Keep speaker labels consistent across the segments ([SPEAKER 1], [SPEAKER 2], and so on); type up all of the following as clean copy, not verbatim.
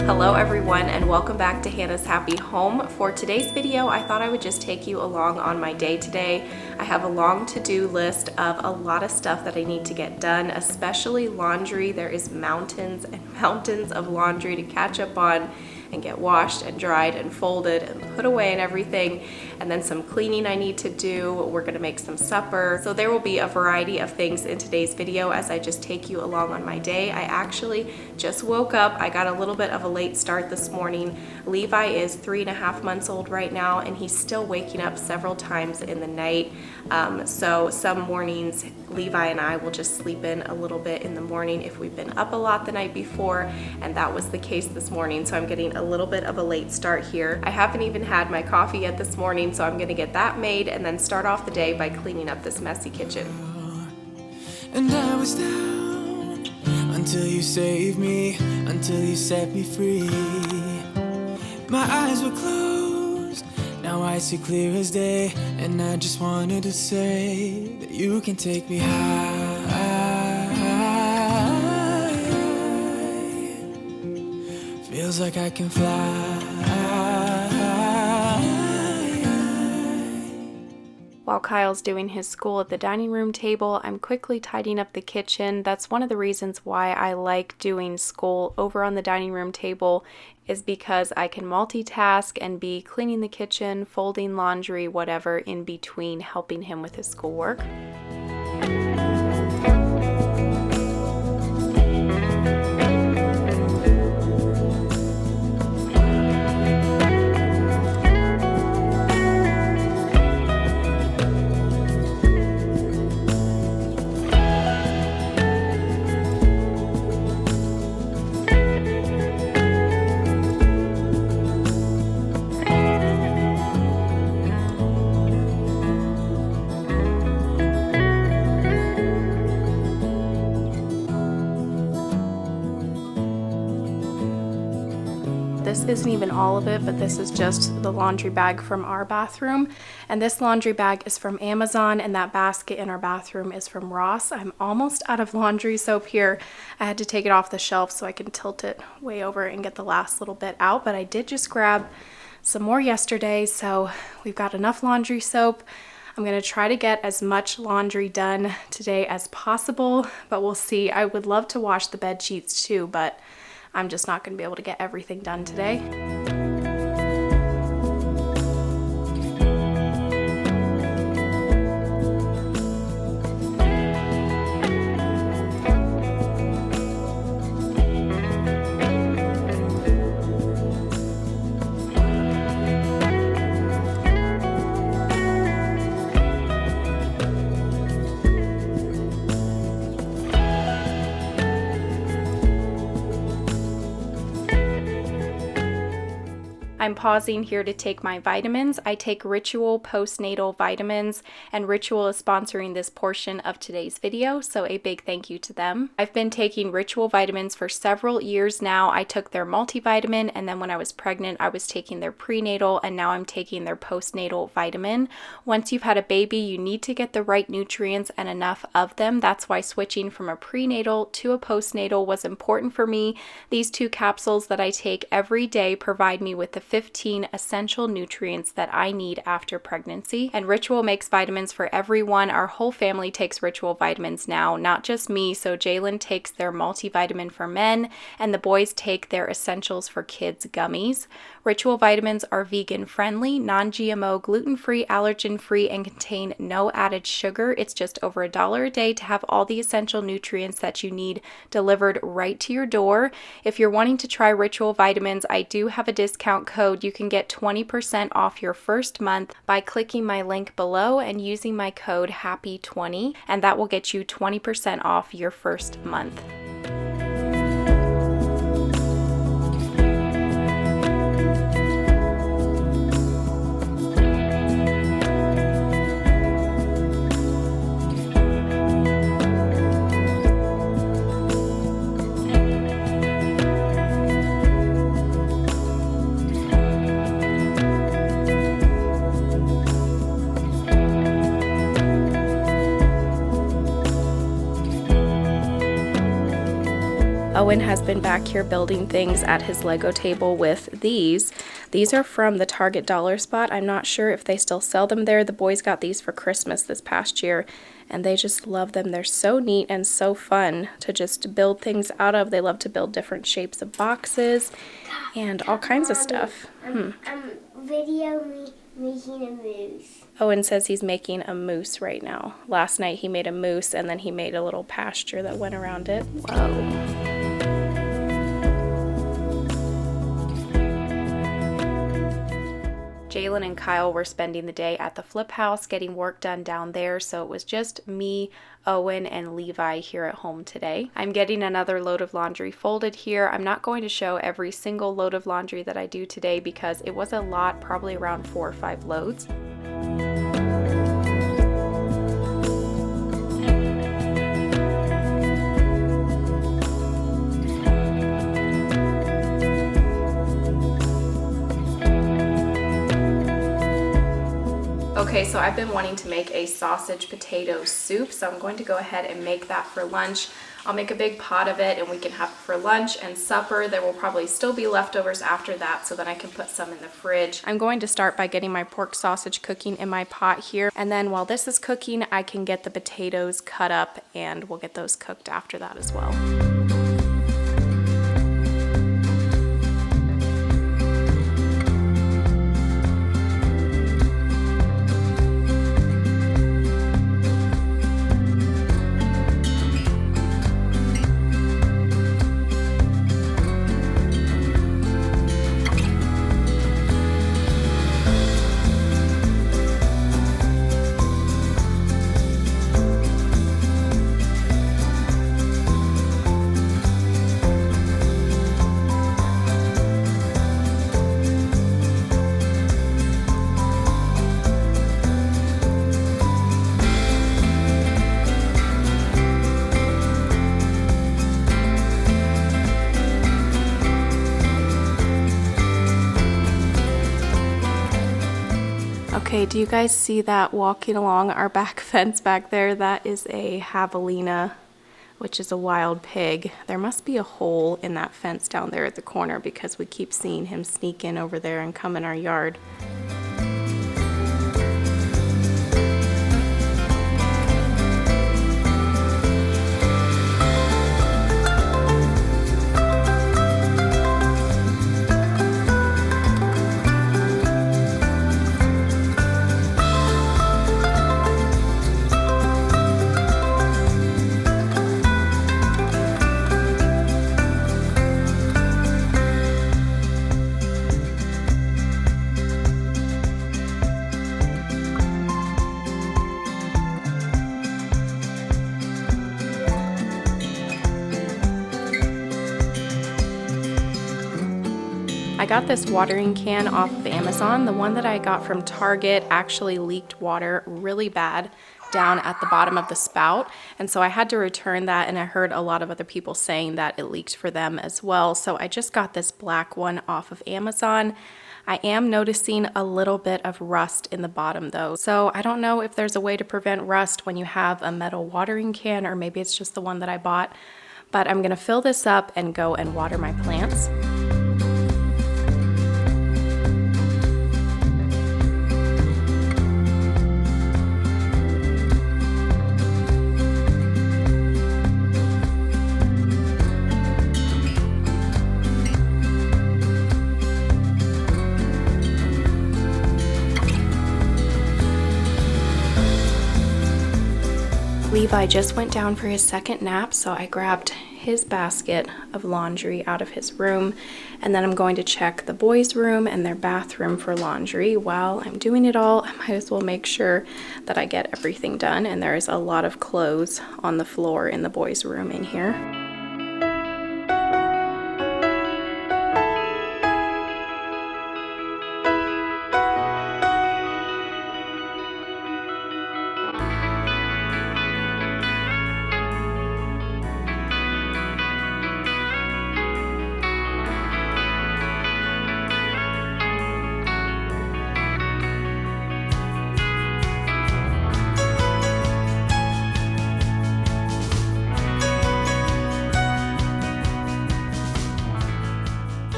[SPEAKER 1] Hello everyone and welcome back to Hannah's Happy Home. For today's video, I thought I would just take you along on my day today. I have a long to-do list of a lot of stuff that I need to get done, especially laundry. There is mountains and mountains of laundry to catch up on and get washed and dried and folded and put away and everything. And then some cleaning I need to do. We're gonna make some supper. So there will be a variety of things in today's video as I just take you along on my day. I actually just woke up. I got a little bit of a late start this morning. Levi is 3.5 months old right now and he's still waking up several times in the night. So some mornings Levi and I will just sleep in a little bit in the morning if we've been up a lot the night before, and that was the case this morning. So I'm getting a little bit of a late start here. I haven't even had my coffee yet this morning, so I'm gonna get that made and then start off the day by cleaning up this messy kitchen.
[SPEAKER 2] And I was down until you saved me, until you set me free. My eyes were closed, now I see clear as day, and I just wanted to say that you can take me high. Feels like I can fly.
[SPEAKER 1] While Kyle's doing his school at the dining room table, I'm quickly tidying up the kitchen. That's one of the reasons why I like doing school over on the dining room table, is because I can multitask and be cleaning the kitchen, folding laundry, whatever, in between helping him with his schoolwork. This isn't even all of it, but this is just the laundry bag from our bathroom. And this laundry bag is from Amazon, and that basket in our bathroom is from Ross. I'm almost out of laundry soap here. I had to take it off the shelf so I can tilt it way over and get the last little bit out, but I did just grab some more yesterday, so we've got enough laundry soap. I'm gonna try to get as much laundry done today as possible, but we'll see. I would love to wash the bed sheets too, but I'm just not going to be able to get everything done today. I'm pausing here to take my vitamins. I take Ritual postnatal vitamins, and Ritual is sponsoring this portion of today's video, so a big thank you to them. I've been taking Ritual vitamins for several years now. I took their multivitamin, and then when I was pregnant, I was taking their prenatal, and now I'm taking their postnatal vitamin. Once you've had a baby, you need to get the right nutrients and enough of them. That's why switching from a prenatal to a postnatal was important for me. These two capsules that I take every day provide me with the 15 essential nutrients that I need after pregnancy. And Ritual makes vitamins for everyone. Our whole family takes Ritual vitamins now, not just me. So Jalen takes their multivitamin for men, and the boys take their essentials for kids gummies. Ritual vitamins are vegan friendly, non-GMO, gluten-free, allergen-free, and contain no added sugar. It's just over $1 a day to have all the essential nutrients that you need delivered right to your door. If you're wanting to try Ritual vitamins, I do have a discount code. You can get 20% off your first month by clicking my link below and using my code HAPPY20, and that will get you 20% off your first month. Owen has been back here building things at his Lego table with these. These are from the Target dollar spot. I'm not sure if they still sell them there. The boys got these for Christmas this past year, and they just love them. They're so neat and so fun to just build things out of. They love to build different shapes of boxes and all kinds of stuff.
[SPEAKER 3] Video me making a moose.
[SPEAKER 1] Owen says he's making a moose right now. Last night he made a moose, and then he made a little pasture that went around it. Whoa. Jalen and Kyle were spending the day at the flip house getting work done down there, so it was just me, Owen, and Levi here at home today. I'm getting another load of laundry folded here. I'm not going to show every single load of laundry that I do today because it was a lot, probably around 4 or 5 loads. Okay, so I've been wanting to make a sausage potato soup, so I'm going to go ahead and make that for lunch. I'll make a big pot of it and we can have it for lunch and supper. There will probably still be leftovers after that, so then I can put some in the fridge. I'm going to start by getting my pork sausage cooking in my pot here, and then while this is cooking, I can get the potatoes cut up and we'll get those cooked after that as well. Okay, do you guys see that walking along our back fence back there? That is a javelina, which is a wild pig. There must be a hole in that fence down there at the corner because we keep seeing him sneak in over there and come in our yard. I got this watering can off of Amazon. The one that I got from Target actually leaked water really bad down at the bottom of the spout, and so I had to return that, and I heard a lot of other people saying that it leaked for them as well. So I just got this black one off of Amazon. I am noticing a little bit of rust in the bottom though, so I don't know if there's a way to prevent rust when you have a metal watering can, or maybe it's just the one that I bought, but I'm gonna fill this up and go and water my plants. Levi just went down for his second nap, so I grabbed his basket of laundry out of his room, and then I'm going to check the boys' room and their bathroom for laundry. While I'm doing it all, I might as well make sure that I get everything done, and there is a lot of clothes on the floor in the boys' room in here.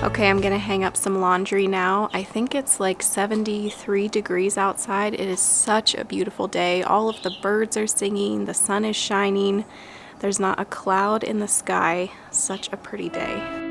[SPEAKER 1] Okay, I'm gonna hang up some laundry now. I think it's like 73 degrees outside. It is such a beautiful day. All of the birds are singing, the sun is shining. There's not a cloud in the sky. Such a pretty day.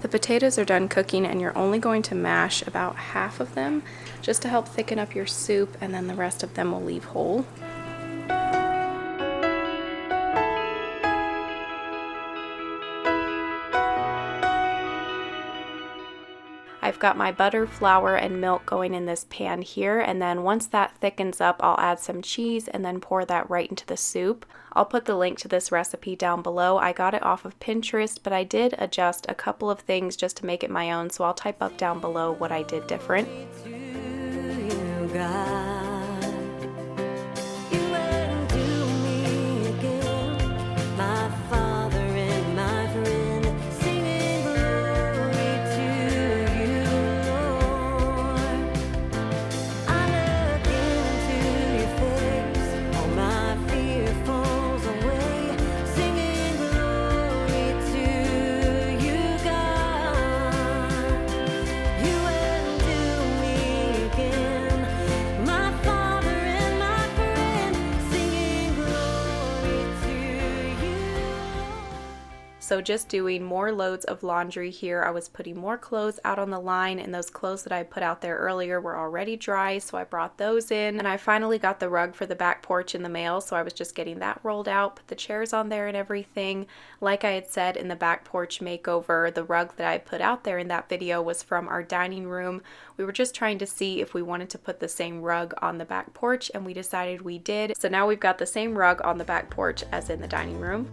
[SPEAKER 1] The potatoes are done cooking and you're only going to mash about half of them just to help thicken up your soup, and then the rest of them will leave whole. I've got my butter, flour, and milk going in this pan here, and then once that thickens up, I'll add some cheese and then pour that right into the soup. I'll put the link to this recipe down below. I got it off of Pinterest, but I did adjust a couple of things just to make it my own, so I'll type up down below what I did different. So just doing more loads of laundry here. I was putting more clothes out on the line, and those clothes that I put out there earlier were already dry, so I brought those in. And I finally got the rug for the back porch in the mail, so I was just getting that rolled out, put the chairs on there and everything. Like I had said in the back porch makeover, the rug that I put out there in that video was from our dining room. We were just trying to see if we wanted to put the same rug on the back porch, and we decided we did. So now we've got the same rug on the back porch as in the dining room.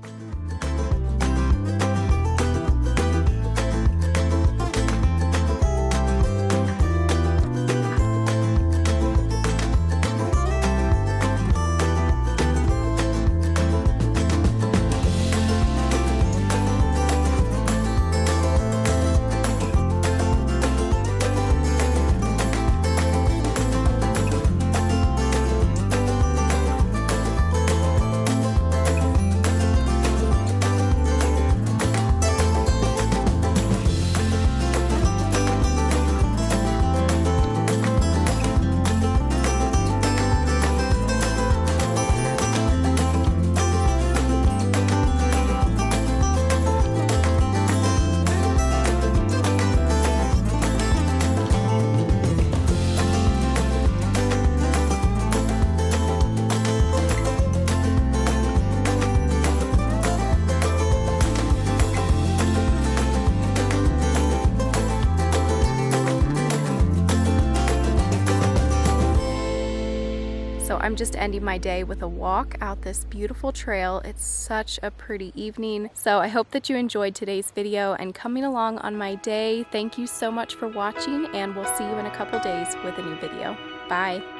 [SPEAKER 1] So I'm just ending my day with a walk out this beautiful trail. It's such a pretty evening. So I hope that you enjoyed today's video and coming along on my day. Thank you so much for watching, and we'll see you in a couple days with a new video. Bye.